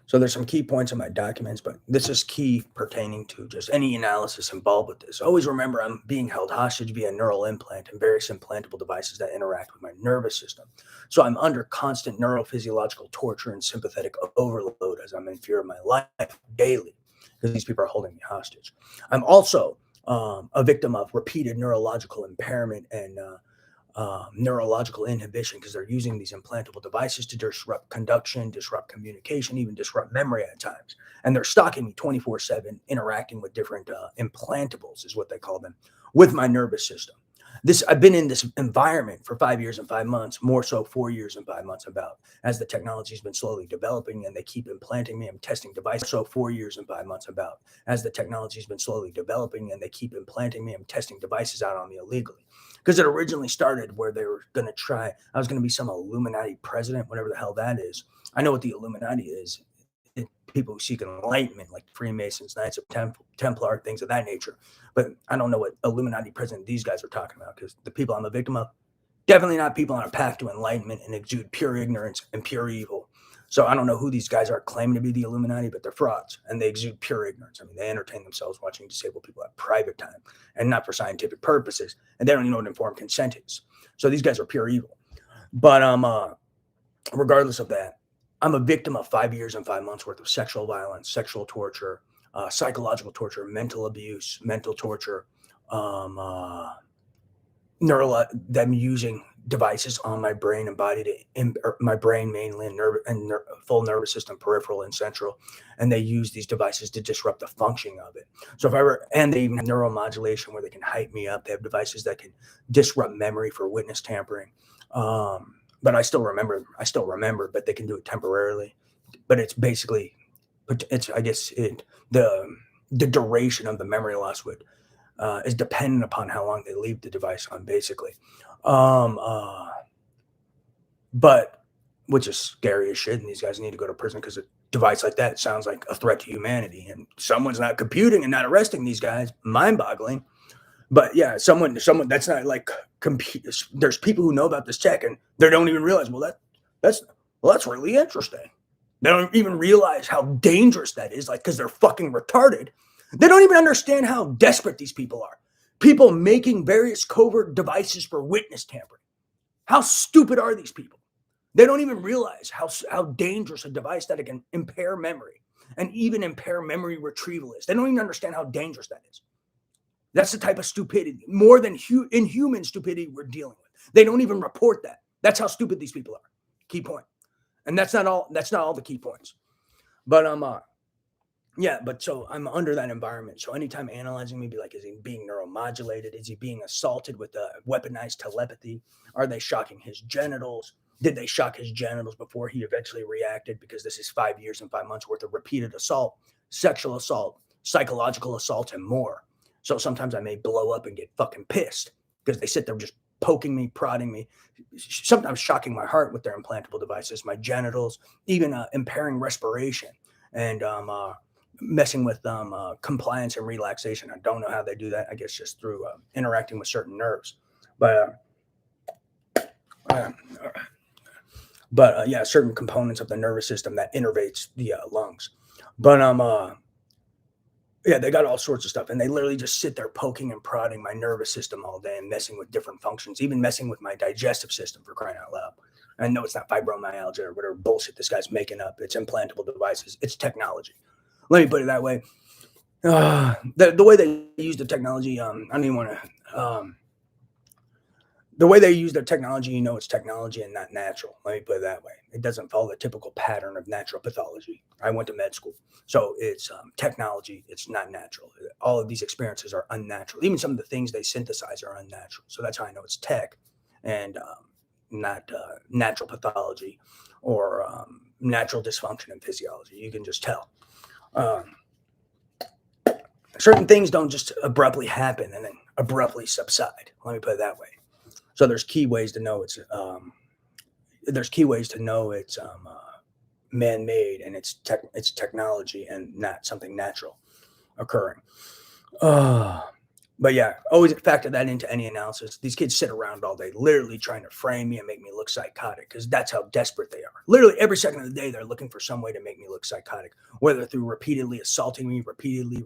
So there's some key points in my documents, but this is key pertaining to just any analysis involved with this. Always remember I'm being held hostage via neural implant and various implantable devices that interact with my nervous system. So I'm under constant neurophysiological torture and sympathetic overload as I'm in fear of my life daily because these people are holding me hostage. I'm also a victim of repeated neurological impairment and neurological inhibition because they're using these implantable devices to disrupt conduction, disrupt communication, even disrupt memory at times. And they're stalking me 24/7, interacting with different implantables, is what they call them, with my nervous system. I've been in this environment for 5 years and 5 months, more so 4 years and 5 months, about as the technology has been slowly developing and they keep implanting me. I'm testing devices. So 4 years and 5 months, about as the technology has been slowly developing and they keep implanting me. I'm testing devices out on me illegally because it originally started where they were going to try. I was going to be some Illuminati president, whatever the hell that is. I know what the Illuminati is. People who seek enlightenment, like Freemasons, Knights of Templar, things of that nature. But I don't know what Illuminati president these guys are talking about because the people I'm a victim of, definitely not people on a path to enlightenment and exude pure ignorance and pure evil. So I don't know who these guys are claiming to be the Illuminati, but they're frauds and they exude pure ignorance. I mean, they entertain themselves watching disabled people at private time and not for scientific purposes. And they don't even know what informed consent is. So these guys are pure evil. But regardless of that, I'm a victim of 5 years and 5 months worth of sexual violence, sexual torture, psychological torture, mental abuse, mental torture, them using devices on my brain and body my brain mainly and full nervous system, peripheral and central, and they use these devices to disrupt the functioning of it. So and they even have neuromodulation where they can hype me up. They have devices that can disrupt memory for witness tampering. But I still remember, but they can do it temporarily. But it's basically, I guess the duration of the memory loss is dependent upon how long they leave the device on, basically. Um, uh, but which is scary as shit, and these guys need to go to prison because a device like that sounds like a threat to humanity, and someone's not computing and not arresting these guys. Mind-boggling. But yeah, someone that's not like there's people who know about this tech and they don't even realize. That's really interesting. They don't even realize how dangerous that is. Like because they're fucking retarded. They don't even understand how desperate these people are. People making various covert devices for witness tampering. How stupid are these people? They don't even realize how dangerous a device that can impair memory and even impair memory retrieval is. They don't even understand how dangerous that is. That's the type of stupidity, more than inhuman stupidity we're dealing with. They don't even report that. That's how stupid these people are. Key point. And that's not all the key points. But yeah, but so I'm under that environment. So anytime analyzing me, be like, is he being neuromodulated? Is he being assaulted with weaponized telepathy? Are they shocking his genitals? Did they shock his genitals before he eventually reacted? Because this is 5 years and 5 months worth of repeated assault, sexual assault, psychological assault, and more. So sometimes I may blow up and get fucking pissed because they sit there just poking me, prodding me, sometimes shocking my heart with their implantable devices, my genitals, even impairing respiration and messing with compliance and relaxation. I don't know how they do that. I guess just through interacting with certain nerves. But yeah, certain components of the nervous system that innervates the lungs. But yeah, they got all sorts of stuff, and they literally just sit there poking and prodding my nervous system all day and messing with different functions, even messing with my digestive system, for crying out loud. I know it's not fibromyalgia or whatever bullshit this guy's making up. It's implantable devices. It's technology. Let me put it that way. The way they use the technology, I don't even want to. The way they use their technology, it's technology and not natural. Let me put it that way. It doesn't follow the typical pattern of natural pathology. I went to med school. So it's technology. It's not natural. All of these experiences are unnatural. Even some of the things they synthesize are unnatural. So that's how I know it's tech and not natural pathology or natural dysfunction in physiology. You can just tell. Certain things don't just abruptly happen and then abruptly subside. Let me put it that way. So there's key ways to know it's man-made and it's technology and not something natural occurring. But yeah, always factor that into any analysis. These kids sit around all day, literally trying to frame me and make me look psychotic because that's how desperate they are. Literally every second of the day, they're looking for some way to make me look psychotic, whether through repeatedly assaulting me, repeatedly,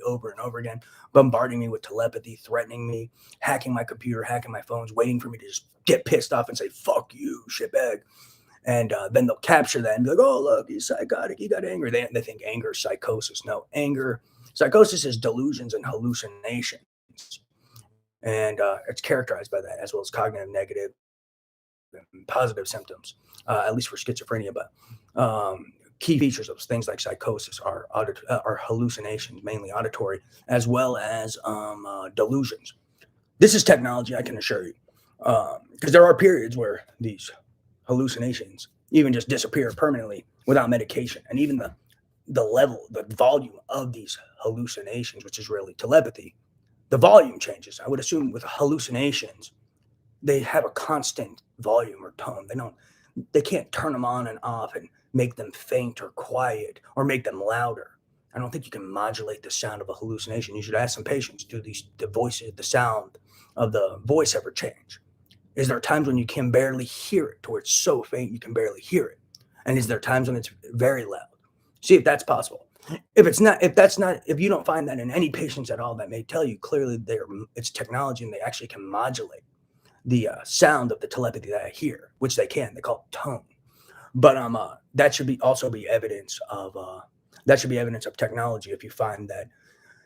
over and over again, bombarding me with telepathy, threatening me, hacking my computer, hacking my phones, waiting for me to just get pissed off and say, fuck you, shitbag. And then they'll capture that and be like, oh, look, he's psychotic. He got angry. They think anger is psychosis. No, psychosis is delusions and hallucinations. And it's characterized by that, as well as cognitive negative and positive symptoms, at least for schizophrenia. But key features of things like psychosis are hallucinations, mainly auditory, as well as delusions. This is technology, I can assure you, because there are periods where these hallucinations even just disappear permanently without medication, and even the volume of these hallucinations, which is really telepathy, the volume changes. I would assume with hallucinations, they have a constant volume or tone. They can't turn them on and off and make them faint or quiet or make them louder. I don't think you can modulate the sound of a hallucination. You should ask some patients, do the sound of the voice ever change? Is there times when you can barely hear it to where it's so faint you can barely hear it? And is there times when it's very loud? See if that's possible. If you don't find that in any patients at all, that may tell you clearly it's technology and they actually can modulate the sound of the telepathy that I hear, which they can. They call it tone. But that should be evidence of technology if you find that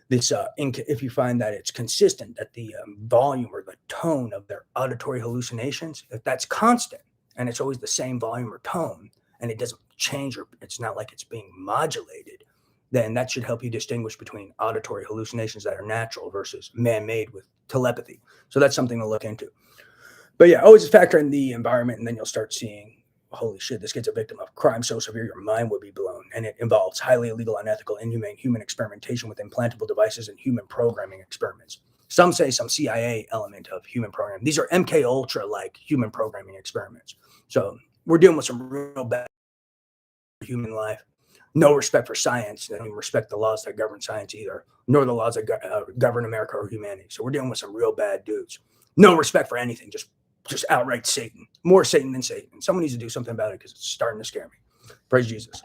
if you find that it's consistent, that the volume or the tone of their auditory hallucinations, if that's constant and it's always the same volume or tone and it doesn't change or it's not like it's being modulated, then that should help you distinguish between auditory hallucinations that are natural versus man-made with telepathy. So that's something to look into. But yeah, always factor in the environment, and then you'll start seeing, holy shit, this kid's a victim of crime so severe your mind would be blown. And it involves highly illegal, unethical, inhumane human experimentation with implantable devices and human programming experiments. Some say some CIA element of human programming. These are MK Ultra like human programming experiments. So we're dealing with some real bad human life. No respect for science. They don't even respect the laws that govern science either, nor the laws that govern America or humanity. So we're dealing with some real bad dudes. No respect for anything, just outright Satan. More Satan than Satan. Someone needs to do something about it because it's starting to scare me. Praise Jesus.